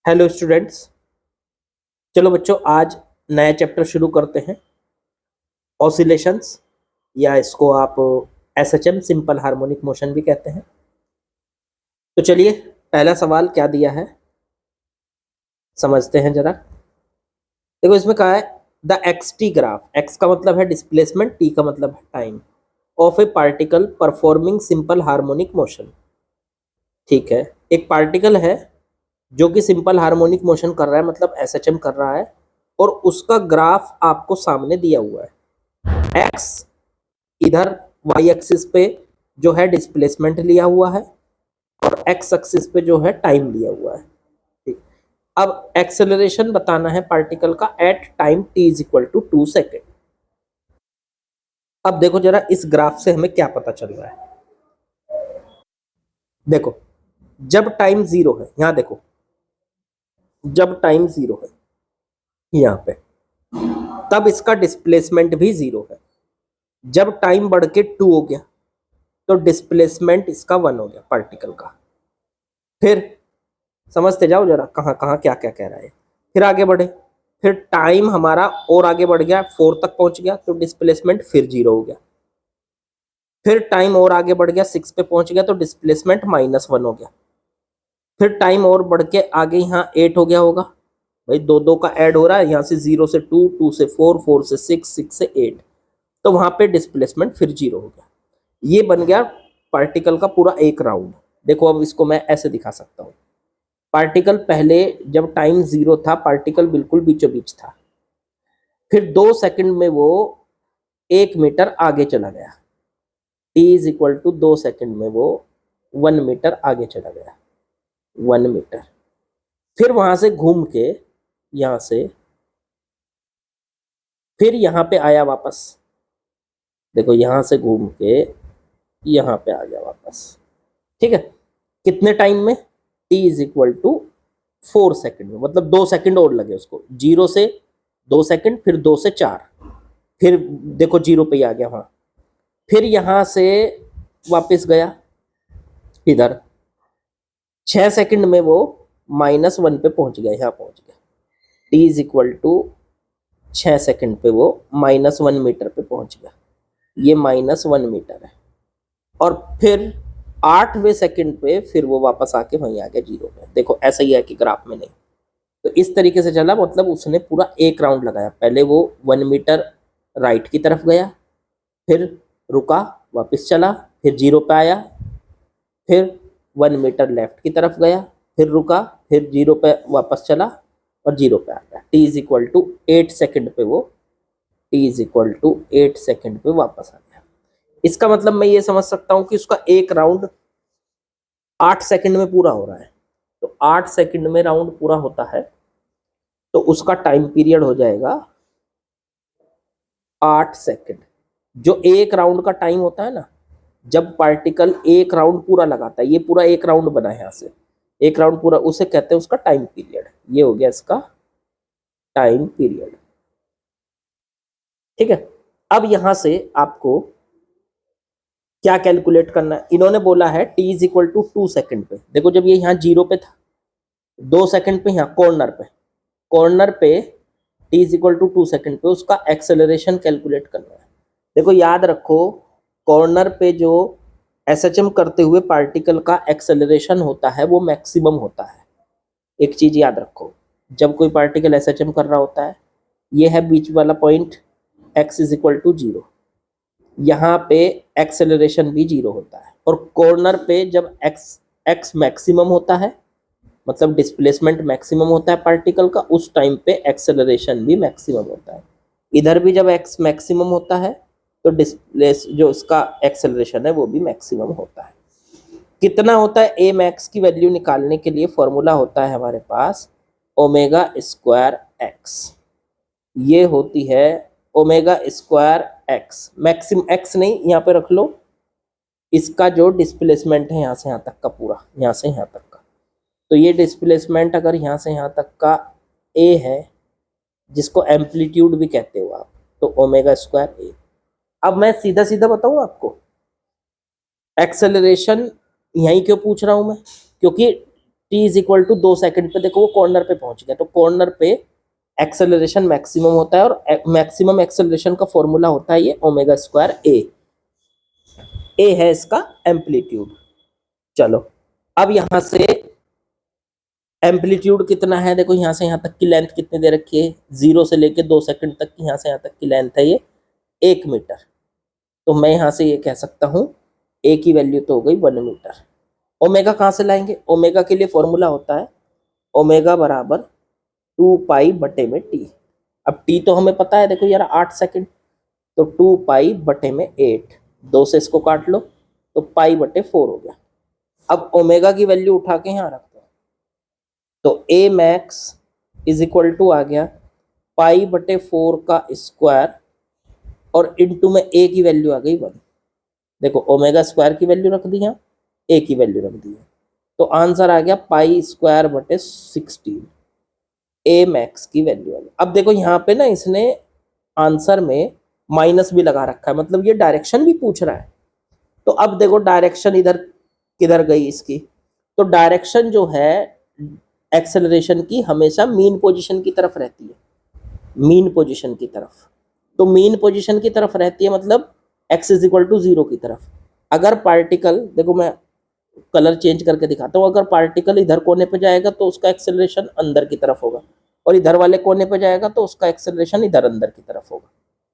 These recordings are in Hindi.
Hello students. चलो बच्चों, आज नया चैप्टर शुरू करते हैं, ऑसिलेशंस, या इसको आप एसएचएम सिंपल हार्मोनिक मोशन भी कहते हैं। तो चलिए, पहला सवाल क्या दिया है समझते हैं जरा। देखो, इसमें कहा है the x T graph. X का मतलब है डिस्प्लेसमेंट, टी का मतलब है time, of A particle performing simple harmonic motion. ठीक है, एक पार्टिकल है जो कि सिंपल हार्मोनिक मोशन कर रहा है, मतलब एसएचएम कर रहा है, और उसका ग्राफ आपको सामने दिया हुआ है। एक्स इधर वाई एक्सिस पे जो है डिस्प्लेसमेंट लिया हुआ है, और एक्स एक्सिस पे जो है टाइम लिया हुआ है। ठीक, अब एक्सेलरेशन बताना है पार्टिकल का at time T is equal to 2 second. अब देखो जरा, इस ग्राफ से हमें क्या पता चल रहा है। देखो, जब टाइम जीरो है, यहां देखो, जब टाइम जीरो है यहां पे, तब इसका डिस्प्लेसमेंट भी जीरो है। जब टाइम बढ़ के 2 हो गया तो डिस्प्लेसमेंट इसका 1 हो गया पार्टिकल का। फिर समझते जाओ जरा, कहाँ कहाँ क्या क्या कह रहा है। फिर आगे बढ़े, फिर टाइम हमारा और आगे बढ़ गया, 4 तक पहुंच गया तो डिस्प्लेसमेंट फिर 0 हो गया। फिर टाइम और आगे बढ़ गया, 6 पे पहुंच गया तो डिस्प्लेसमेंट -1 हो गया। फिर टाइम और बढ़ के आगे यहाँ 8 हो गया होगा, भाई दो दो का ऐड हो रहा है, यहाँ से 0 से 2, 2 से 4, 4 से 6, 6 से 8, तो वहां पे डिस्प्लेसमेंट फिर 0 हो गया। ये बन गया पार्टिकल का पूरा एक राउंड। देखो, अब इसको मैं ऐसे दिखा सकता हूँ। पार्टिकल पहले जब टाइम 0 था, पार्टिकल बिल्कुल बीचों बीच था। फिर 2 सेकंड में वो 1 मीटर आगे चला गया। T is equal to 2 second में वो 1 मीटर आगे चला गया, 1 मीटर। फिर वहां से घूम के यहां से फिर यहाँ पे आया वापस। देखो, यहां से घूम के यहाँ पे आ गया वापस। ठीक है, कितने टाइम में? T is equal to 4 second में, मतलब 2 सेकंड और लगे उसको। 0 से 2 सेकंड, फिर 2 से 4, फिर देखो 0 पे ही आ गया वहां। फिर यहां से वापस गया इधर, 6 सेकंड में वो -1 पे पहुंच गया, यहाँ पहुंच गया। T is equal to 6 second पे वो -1 मीटर पे पहुंच गया। ये -1 मीटर है। और फिर 8वें सेकंड पे फिर वो वापस आके वहीं आ गया 0 पे। देखो, ऐसा ही है कि ग्राफ में नहीं। तो इस तरीके से चला, मतलब उसने पूरा एक राउंड लगाया। पहले वो 1 मीटर राइट की तरफ गया, फिर रुका, वापस चला, फिर 0 पे आया, फिर 1 मीटर लेफ्ट की तरफ गया, फिर रुका, फिर 0 पे वापस चला और 0 पे आ गया। T is equal to 8 second पे वो T is equal to 8 second पे वापस आ गया। इसका मतलब मैं ये समझ सकता हूँ कि उसका एक राउंड 8 सेकंड में पूरा हो रहा है। तो 8 सेकंड में राउंड पूरा होता है, तो उसका टाइम पीरियड हो जाएगा 8 सेकंड। जो एक राउंड का टाइम होता है ना, जब पार्टिकल एक राउंड पूरा लगाता है, ये पूरा एक राउंड बना है यहाँ से, एक राउंड पूरा, उसे कहते हैं उसका टाइम पीरियड। ये हो गया इसका टाइम पीरियड। ठीक है, अब यहां से आपको क्या कैलकुलेट करना है। इन्होंने बोला है T is equal to 2 second पे। देखो, जब ये यहाँ 0 पे था, 2 सेकंड पे यहाँ कॉर्नर पे T is equal to 2 second पे उसका एक्सेलरेशन कैलकुलेट करना है। देखो, याद रखो, कॉर्नर पे जो एसएचएम करते हुए पार्टिकल का एक्सेलरेशन होता है वो मैक्सिमम होता है। एक चीज याद रखो, जब कोई पार्टिकल एसएचएम कर रहा होता है, ये है बीच वाला point, X is equal to 0, यहाँ पे एक्सेलरेशन भी 0 होता है। और कॉर्नर पे जब एक्स मैक्सिमम होता है, मतलब डिस्प्लेसमेंट मैक्सिमम होता है पार्टिकल का, उस टाइम पे एक्सेलरेशन भी मैक्सिमम होता है। इधर भी जब एक्स मैक्सिमम होता है तो डिस्प्लेस जो इसका एक्सेलरेशन है वो भी मैक्सिमम होता है। कितना होता है? ए मैक्स की वैल्यू निकालने के लिए फॉर्मूला होता है हमारे पास ओमेगा स्क्वायर एक्स। ये होती है omega square x, maximum x नहीं, यहाँ पे रख लो, इसका जो डिस्प्लेसमेंट है यहाँ से यहाँ तक का, पूरा यहाँ से यहाँ तक का। तो ये डिस्प्लेसमेंट अगर यहाँ से यहाँ तक का ए है, जिसको एम्पलीट्यूड भी कहते हो आप, तो ओमेगा स्क्वायर ए। अब मैं सीधा सीधा बताऊँ आपको, एक्सेलरेशन यहीं क्यों पूछ रहा हूँ मैं, क्योंकि T is equal to 2 second पे, देखो वो कॉर्नर पे पहुंच गया, तो कॉर्नर पे एक्सेलरेशन मैक्सिमम होता है और मैक्सिमम एक्सेलरेशन का फॉर्मूला होता है ये ओमेगा स्क्वायर ए है इसका एम्पलीट्यूड। चलो अब यहां से एम्पलीट्यूड कितना है, देखो यहाँ से यहाँ तक की लेंथ कितनी दे रखी है, 0 से लेके 2 सेकंड तक की यहाँ से यहाँ तक की लेंथ है ये 1 मीटर। तो मैं यहाँ से ये कह सकता हूँ ए की वैल्यू तो हो गई 1 मीटर। ओमेगा कहाँ से लाएंगे, ओमेगा के लिए फॉर्मूला होता है ओमेगा बराबर 2 पाई बटे में टी। अब टी तो हमें पता है, देखो यार 8 सेकंड, तो 2 पाई बटे में 8, 2 से इसको काट लो तो पाई बटे 4 हो गया। अब ओमेगा की वैल्यू उठा के यहाँ रख दो, तो ए मैक्स इज इक्वल टू आ गया पाई बटे 4 का स्क्वायर और इनटू में ए की वैल्यू आ गई 1। देखो ओमेगा स्क्वायर की वैल्यू रख दी है, ए की वैल्यू रख दी है, तो आंसर आ गया पाई स्क्वायर बटे 16, ए मैक्स की वैल्यू आ गई। अब देखो यहाँ पे ना इसने आंसर में माइनस भी लगा रखा है, मतलब ये डायरेक्शन भी पूछ रहा है। तो अब देखो डायरेक्शन इधर किधर गई इसकी, तो डायरेक्शन जो है एक्सेलरेशन की हमेशा मीन पोजीशन की तरफ रहती है, मीन पोजीशन की तरफ। तो मीन पोजीशन की तरफ रहती है मतलब x इज इक्वल टू 0 की तरफ। अगर पार्टिकल, देखो मैं कलर चेंज करके दिखाता हूँ, अगर पार्टिकल इधर कोने पे जाएगा तो उसका एक्सेलरेशन अंदर की तरफ होगा, और इधर वाले कोने पे जाएगा तो उसका एक्सेलरेशन इधर अंदर की तरफ होगा।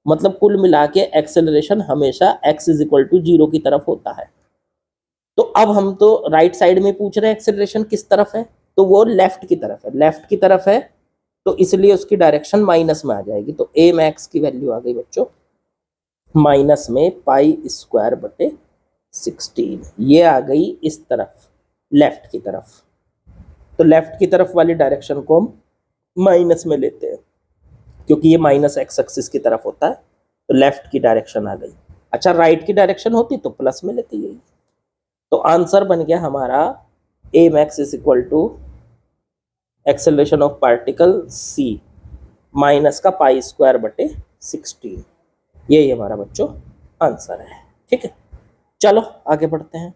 मतलब कुल मिला के एक्सेलरेशन हमेशा x इज इक्वल टू 0 की तरफ होता है। तो अब हम तो राइट साइड में पूछ रहे हैं एक्सेलरेशन किस तरफ है, तो वो लेफ्ट की तरफ है, लेफ्ट की तरफ है, तो इसलिए उसकी डायरेक्शन माइनस में आ जाएगी। तो ए मैक्स की वैल्यू आ गई बच्चों माइनस में पाई स्क्वायर बटे 16, ये आ गई इस तरफ लेफ्ट की तरफ। तो लेफ्ट की तरफ वाली डायरेक्शन को हम माइनस में लेते हैं क्योंकि ये माइनस एक्स एक्सिस की तरफ होता है, तो लेफ्ट की डायरेक्शन आ गई। अच्छा राइट की डायरेक्शन होती तो प्लस में लेते यही। तो आंसर बन गया हमारा a max is equal to acceleration of particle C minus का पाई स्क्वायर बटे 16, यही हमारा बच्चों आंसर है। ठीक है, चलो आगे बढ़ते हैं।